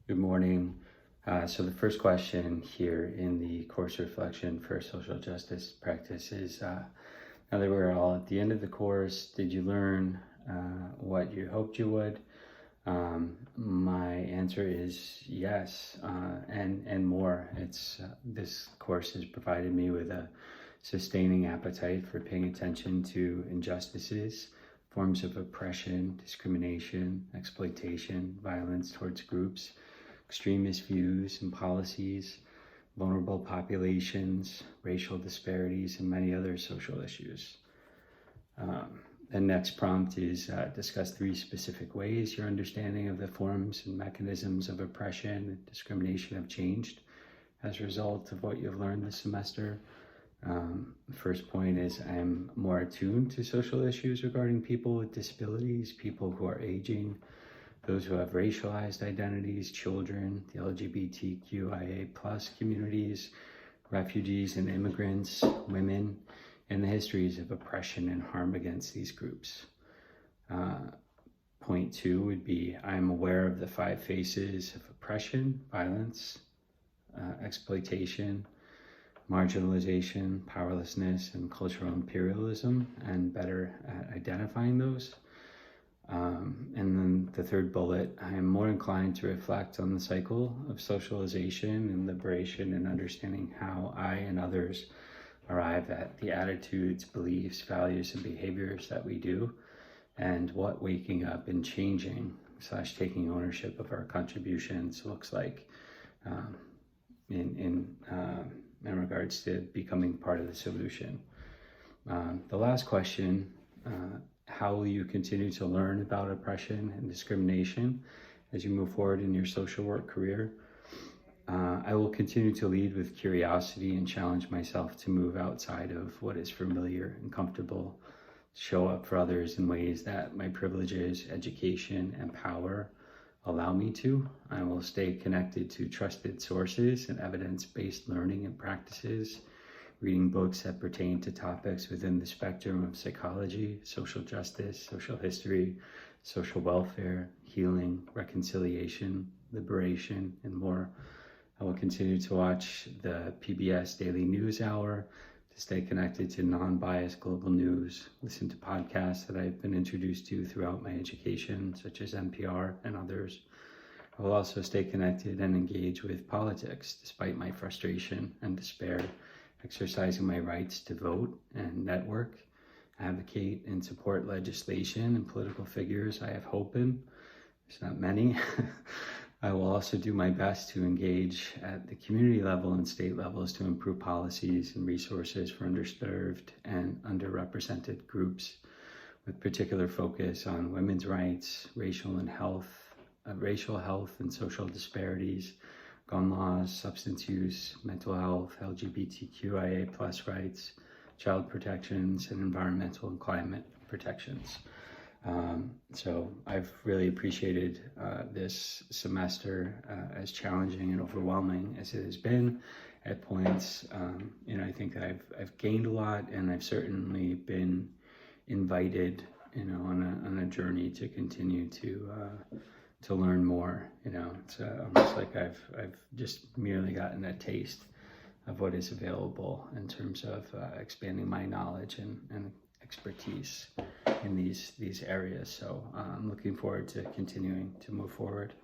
Good morning. So the first question here in the course reflection for social justice practice is, now that we're all at the end of the course, did you learn what you hoped you would? My answer is yes, and more. This course has provided me with a sustaining appetite for paying attention to injustices, forms of oppression, discrimination, exploitation, violence towards groups, extremist views and policies, vulnerable populations, racial disparities, and many other social issues. The next prompt is discuss 3 specific ways your understanding of the forms and mechanisms of oppression and discrimination have changed as a result of what you've learned this semester. The first point is I'm more attuned to social issues regarding people with disabilities, people who are aging, those who have racialized identities, children, the LGBTQIA plus communities, refugees and immigrants, women, and the histories of oppression and harm against these groups. Point 2 would be I'm aware of the 5 faces of oppression, violence, exploitation, marginalization, powerlessness, and cultural imperialism, and better at identifying those. And then the third bullet, I am more inclined to reflect on the cycle of socialization and liberation and understanding how I and others arrive at the attitudes, beliefs, values, and behaviors that we do, and what waking up and changing / taking ownership of our contributions looks like in regards to becoming part of the solution. The last question, how will you continue to learn about oppression and discrimination as you move forward in your social work career? I will continue to lead with curiosity and challenge myself to move outside of what is familiar and comfortable, show up for others in ways that my privileges, education, and power allow me to. I will stay connected to trusted sources and evidence-based learning and practices, reading books that pertain to topics within the spectrum of psychology, social justice, social history, social welfare, healing, reconciliation, liberation, and more. I will continue to watch the PBS Daily News Hour to stay connected to non-biased global news, listen to podcasts that I've been introduced to throughout my education, such as NPR and others. I will also stay connected and engage with politics, despite my frustration and despair, exercising my rights to vote and network, advocate and support legislation and political figures I have hope in. There's not many. I will also do my best to engage at the community level and state levels to improve policies and resources for underserved and underrepresented groups, with particular focus on women's rights, racial health and social disparities, gun laws, substance use, mental health, LGBTQIA plus rights, child protections, and environmental and climate protections. So I've really appreciated this semester, as challenging and overwhelming as it has been at points. I think I've gained a lot, and I've certainly been invited, on a journey to continue to learn more. It's almost like I've just merely gotten a taste of what is available in terms of expanding my knowledge and expertise in these areas. So I'm looking forward to continuing to move forward.